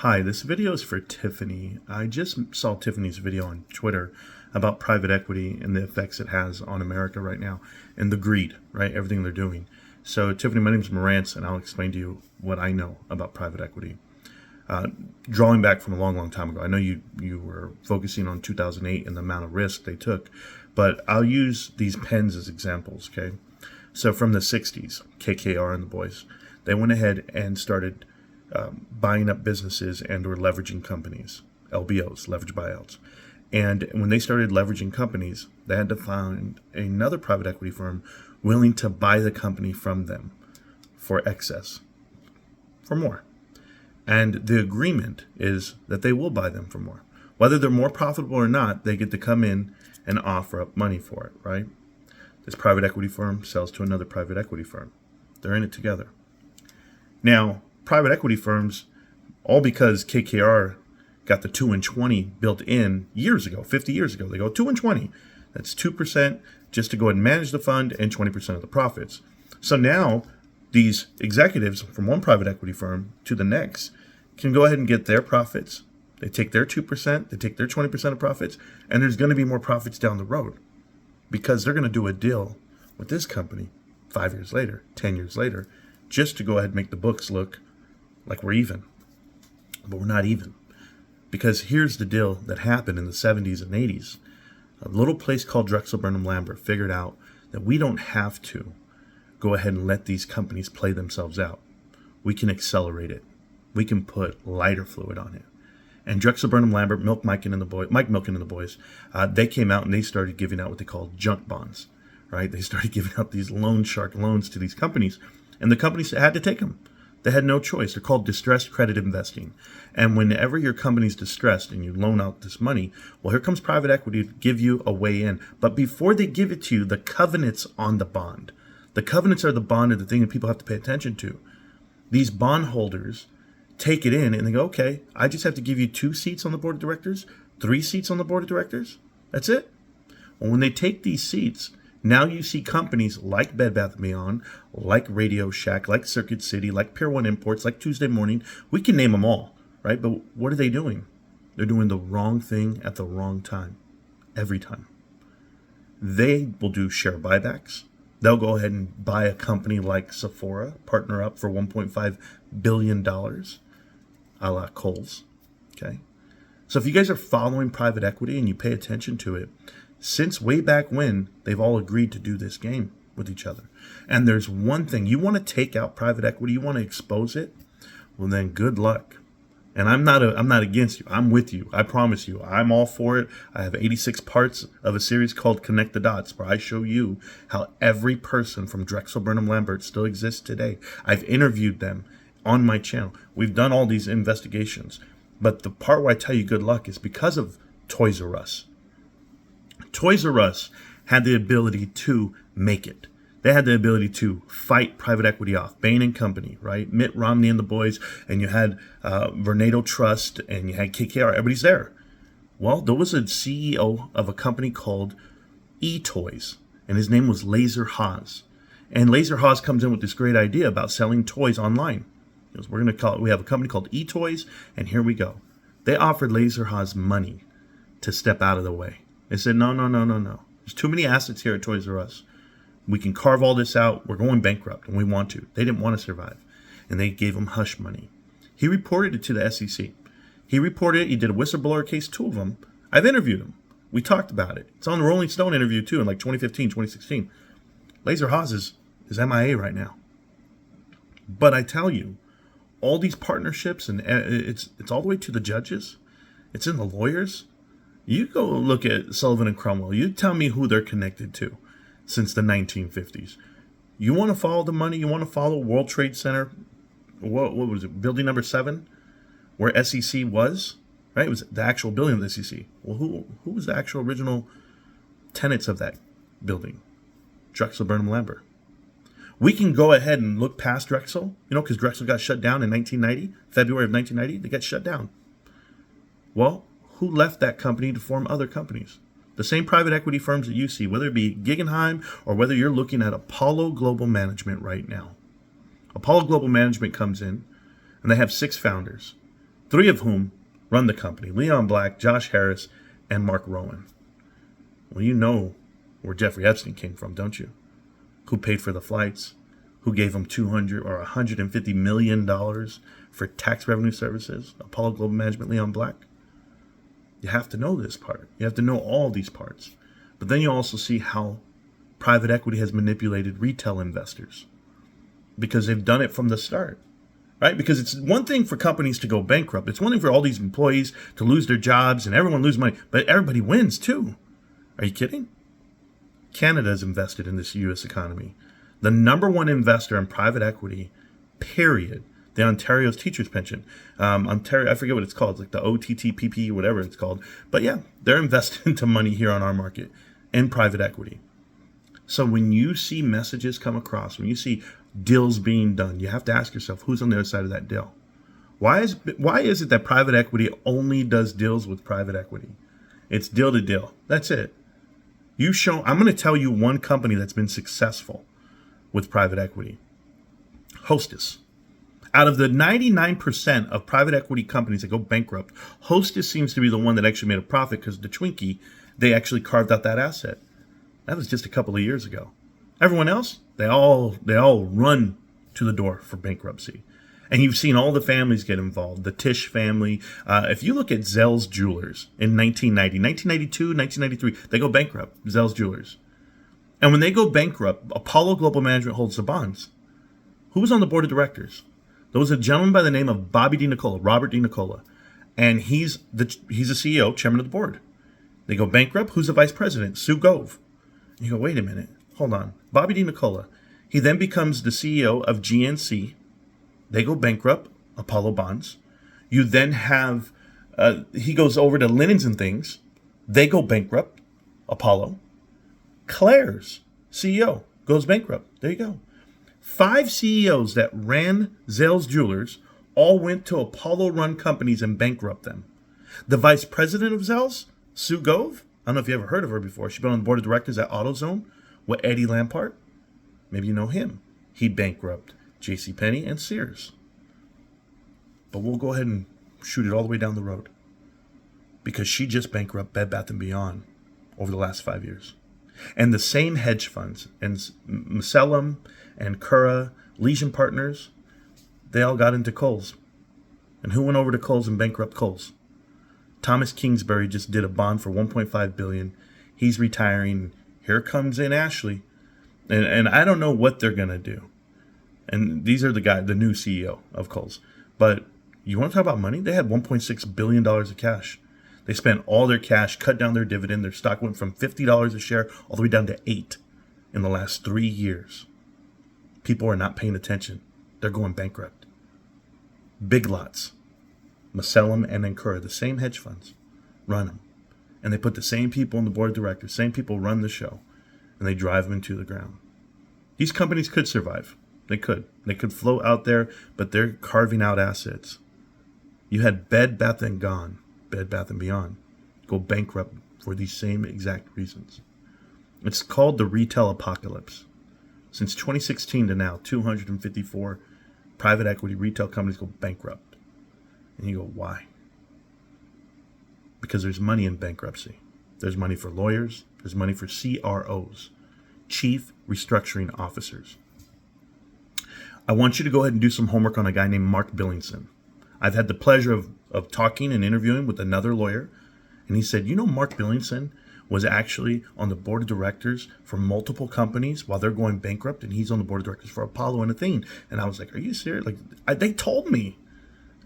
Hi, this video is for Tiffany. I just saw Tiffany's video on Twitter about private equity and the effects it has on America right now and the greed, right? Everything they're doing. So Tiffany, my name is Marantz, and I'll explain to you what I know about private equity. Drawing back from a long time ago, I know you were focusing on 2008 and the amount of risk they took, but I'll use these pens as examples, okay? So from the 60s, KKR and the boys, they went ahead and started buying up businesses and or leveraging companies, LBOs, leverage buyouts. And when they started leveraging companies, they had to find another private equity firm willing to buy the company from them for excess, for more. And the agreement is that they will buy them for more. Whether they're more profitable or not, they get to come in and offer up money for it, right? This private equity firm sells to another private equity firm. They're in it together. Now, private equity firms, all because KKR got the 2 and 20 built in years ago, 50 years ago. They go 2 and 20. That's 2% just to go ahead and manage the fund and 20% of the profits. So now these executives from one private equity firm to the next can go ahead and get their profits. They take their 2%, they take their 20% of profits, and there's going to be more profits down the road because they're going to do a deal with this company 5 years later, 10 years later, just to go ahead and make the books look like we're even. But we're not even. Because here's the deal that happened in the 70s and 80s. A little place called Drexel Burnham Lambert figured out that we don't have to go ahead and let these companies play themselves out. We can accelerate it. We can put lighter fluid on it. And Drexel Burnham Lambert, Mike Milken and the boys, they came out and they started giving out what they call junk bonds, right? They started giving out these loan shark loans to these companies, and the companies had to take them. They had no choice. They're called distressed credit investing. And whenever your company's distressed and you loan out this money, well, here comes private equity to give you a way in. But before they give it to you, the covenants on the bond. The covenants are the bond of the thing that people have to pay attention to. These bondholders take it in and they go, okay, I just have to give you 2 seats on the board of directors, 3 seats on the board of directors. That's it. Well, when they take these seats, now you see companies like Bed Bath & Beyond, like Radio Shack, like Circuit City, like Pier 1 Imports, like Tuesday Morning. We can name them all, right? But what are they doing? They're doing the wrong thing at the wrong time, every time. They will do share buybacks. They'll go ahead and buy a company like Sephora, partner up for $1.5 billion, a la Kohl's, okay? So if you guys are following private equity and you pay attention to it, since way back when, they've all agreed to do this game with each other. And there's one thing, you want to take out private equity, you want to expose it, well then good luck. And I'm not against you. I'm with you. I promise you. I'm all for it. I have 86 parts of a series called Connect the Dots, where I show you how every person from Drexel Burnham Lambert still exists today. I've interviewed them on my channel. We've done all these investigations. But the part where I tell you good luck is because of Toys R Us. Toys R Us had the ability to make it. They had the ability to fight private equity off. Bain and Company, right? Mitt Romney and the boys, and you had Vornado Trust, and you had KKR. Everybody's there. Well, there was a CEO of a company called eToys, and his name was Laser Haas. And Laser Haas comes in with this great idea about selling toys online. He goes, we have a company called eToys, and here we go. They offered Laser Haas money to step out of the way. They said, no. There's too many assets here at Toys R Us. We can carve all this out. We're going bankrupt, and we want to. They didn't want to survive, and they gave him hush money. He reported it to the SEC. He reported it. He did a whistleblower case, 2 of them. I've interviewed him. We talked about it. It's on the Rolling Stone interview, too, in like 2015, 2016. Laser Haas is MIA right now. But I tell you, all these partnerships, and it's all the way to the judges. It's in the lawyers. You go look at Sullivan and Cromwell. You tell me who they're connected to since the 1950s. You want to follow the money? You want to follow World Trade Center? What was it? Building number 7, where SEC was, right? It was the actual building of the SEC. Well, who was the actual original tenants of that building? Drexel Burnham Lambert. We can go ahead and look past Drexel, because Drexel got shut down in 1990, February of 1990. They got shut down. Well, who left that company to form other companies? The same private equity firms that you see, whether it be Guggenheim or whether you're looking at Apollo Global Management right now. Apollo Global Management comes in, and they have 6 founders. three of whom run the company: Leon Black, Josh Harris, and Mark Rowan. Well, you know where Jeffrey Epstein came from, don't you? Who paid for the flights? Who gave him $200 or $150 million for tax revenue services? Apollo Global Management, Leon Black. You have to know this part. You have to know all these parts. But then you also see how private equity has manipulated retail investors, because they've done it from the start, right? Because it's one thing for companies to go bankrupt. It's one thing for all these employees to lose their jobs and everyone lose money, but everybody wins too. Are you kidding? Canada is invested in this U.S. economy. The number one investor in private equity, period. The Ontario's teacher's pension. Ontario, I forget what it's called, like the OTTPP, whatever it's called. But yeah, they're investing into money here on our market in private equity. So when you see messages come across, when you see deals being done, you have to ask yourself, who's on the other side of that deal? Why is it that private equity only does deals with private equity? It's deal to deal. That's it. I'm going to tell you one company that's been successful with private equity. Hostess. Out of the 99% of private equity companies that go bankrupt, Hostess seems to be the one that actually made a profit, because the Twinkie, they actually carved out that asset. That was just a couple of years ago. Everyone else, they all run to the door for bankruptcy. And you've seen all the families get involved. The Tisch family. If you look at Zell's Jewelers in 1990, 1992, 1993, they go bankrupt, Zell's Jewelers. And when they go bankrupt, Apollo Global Management holds the bonds. Who was on the board of directors? There was a gentleman by the name of Robert DiNicola. And he's the CEO, chairman of the board. They go bankrupt. Who's the vice president? Sue Gove. And you go, wait a minute. Hold on. Bobby DiNicola. He then becomes the CEO of GNC. They go bankrupt, Apollo Bonds. You then have, he goes over to Linens and Things. They go bankrupt, Apollo. Claire's CEO goes bankrupt. There you go. 5 CEOs that ran Zell's Jewelers all went to Apollo-run companies and bankrupt them. The vice president of Zell's, Sue Gove, I don't know if you ever heard of her before. She's been on the board of directors at AutoZone with Eddie Lampart. Maybe you know him. He bankrupt JCPenney and Sears. But we'll go ahead and shoot it all the way down the road, because she just bankrupt Bed Bath & Beyond over the last 5 years. And the same hedge funds, and Macellum and Cura, Legion Partners, they all got into Kohl's. And who went over to Kohl's and bankrupt Kohl's? Thomas Kingsbury just did a bond for $1.5 billion. He's retiring. Here comes in Ashley. And I don't know what they're going to do. And these are the new CEO of Kohl's. But you want to talk about money? They had $1.6 billion of cash. They spent all their cash, cut down their dividend. Their stock went from $50 a share all the way down to $8 in the last 3 years. People are not paying attention. They're going bankrupt. Big Lots, Macellum, and Ancura, the same hedge funds, run them. And they put the same people on the board of directors, same people run the show, and they drive them into the ground. These companies could survive. They could. They could float out there, but they're carving out assets. You had Bed Bath & Beyond, go bankrupt for these same exact reasons. It's called the retail apocalypse. Since 2016 to now, 254 private equity retail companies go bankrupt. And you go, why? Because there's money in bankruptcy. There's money for lawyers. There's money for CROs, Chief Restructuring Officers. I want you to go ahead and do some homework on a guy named Mark Billingson. I've had the pleasure of talking and interviewing with another lawyer, and he said, Mark Billingson was actually on the board of directors for multiple companies while they're going bankrupt, and he's on the board of directors for Apollo and Athene. And I was like, are you serious? They told me.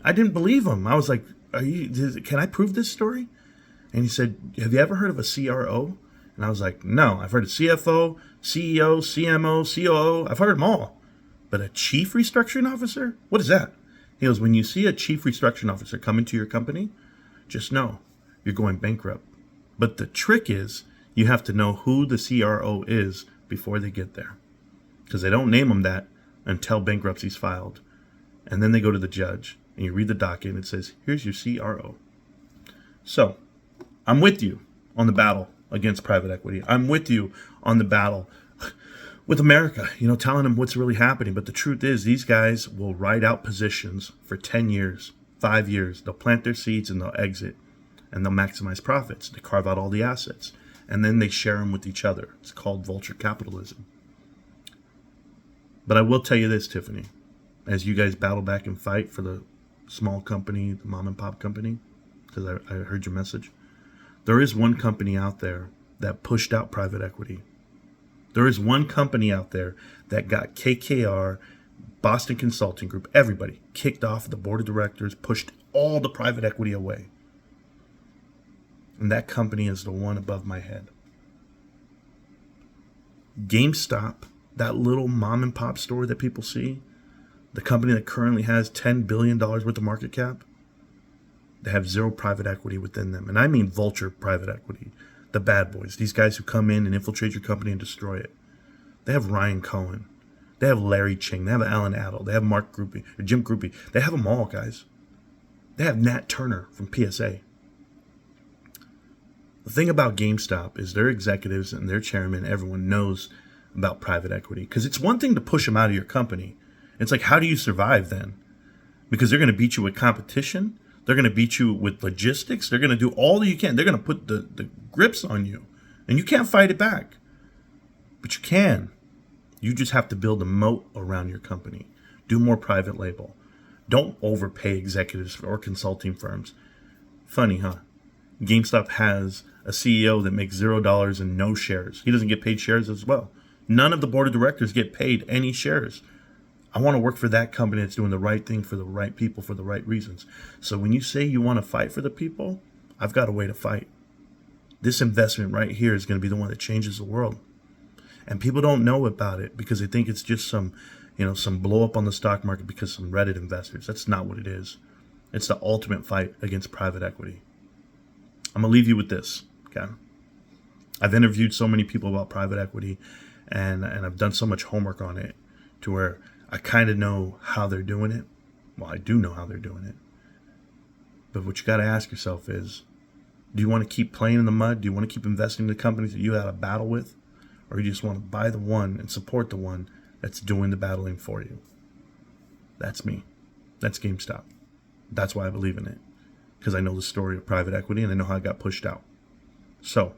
I didn't believe him. I was like, can I prove this story? And he said, have you ever heard of a CRO? And I was like, no, I've heard of CFO, CEO, CMO, COO. I've heard them all. But a chief restructuring officer? What is that? He goes, when you see a chief restructuring officer come into your company, just know you're going bankrupt. But the trick is you have to know who the CRO is before they get there, because they don't name them that until bankruptcy's filed. And then they go to the judge, and you read the docket, and it says, here's your CRO. So I'm with you on the battle against private equity. I'm with you on the battle with America, telling them what's really happening. But the truth is, these guys will ride out positions for 10 years 5 years. They'll plant their seeds and they'll exit, and they'll maximize profits. They carve out all the assets, and then they share them with each other. It's called vulture capitalism. But I will tell you this, Tiffany, as you guys battle back and fight for the small company, the mom and pop company, because I heard your message, there is one company out there that pushed out private equity. There is one company out there that got KKR, Boston Consulting Group, everybody kicked off the board of directors, pushed all the private equity away. And that company is the one above my head. GameStop, that little mom and pop store that people see, the company that currently has $10 billion worth of market cap, they have zero private equity within them. And I mean vulture private equity, the bad boys, these guys who come in and infiltrate your company and destroy it. They have Ryan Cohen. They have Larry Ching. They have Alan Adel. They have Mark Groupie, or Jim Groupie. They have them all, guys. They have Nat Turner from PSA. The thing about GameStop is their executives and their chairman, everyone knows about private equity. Because it's one thing to push them out of your company. It's like, how do you survive then? Because they're going to beat you with competition. They're going to beat you with logistics. They're going to do all that you can. They're going to put the grips on you. And you can't fight it back. But you can. You just have to build a moat around your company. Do more private label. Don't overpay executives or consulting firms. Funny, huh? GameStop has a CEO that makes $0 and no shares. He doesn't get paid shares as well. None of the board of directors get paid any shares. I want to work for that company that's doing the right thing for the right people for the right reasons. So when you say you want to fight for the people, I've got a way to fight. This investment right here is going to be the one that changes the world. And people don't know about it because they think it's just some blow up on the stock market because some Reddit investors. That's not what it is. It's the ultimate fight against private equity. I'm going to leave you with this, okay? I've interviewed so many people about private equity, and I've done so much homework on it to where I kind of know how they're doing it. Well, I do know how they're doing it. But what you got to ask yourself is, do you want to keep playing in the mud? Do you want to keep investing in the companies that you had a battle with? Or you just want to buy the one and support the one that's doing the battling for you? That's me. That's GameStop. That's why I believe in it. Because I know the story of private equity and I know how it got pushed out. So,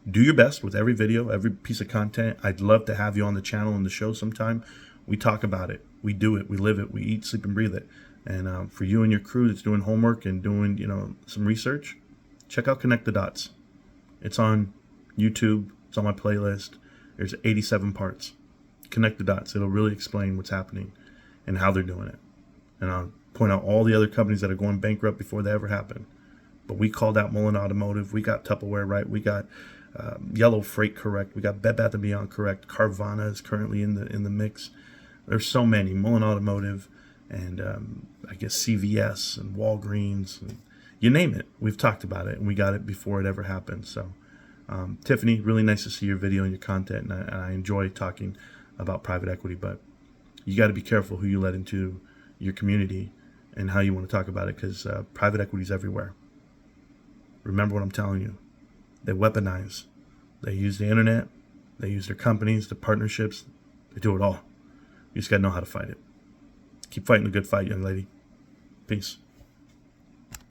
do your best with every video, every piece of content. I'd love to have you on the channel and the show sometime. We talk about it. We do it. We live it. We eat, sleep, and breathe it. And for you and your crew that's doing homework and doing, some research, check out Connect the Dots. It's on YouTube. It's on my playlist. There's 87 parts. Connect the dots. It'll really explain what's happening and how they're doing it. And I'll point out all the other companies that are going bankrupt before they ever happen. But we called out Mullen Automotive. We got Tupperware right. We got Yellow Freight correct. We got Bed Bath & Beyond correct. Carvana is currently in the mix. There's so many. Mullen Automotive and I guess CVS and Walgreens. And you name it. We've talked about it, and we got it before it ever happened. So, Tiffany, really nice to see your video and your content, and I enjoy talking about private equity, but you got to be careful who you let into your community and how you want to talk about it, because private equity is everywhere. Remember what I'm telling you. They weaponize. They use the internet. They use their companies, their partnerships. They do it all. You just got to know how to fight it. Keep fighting the good fight, young lady. Peace.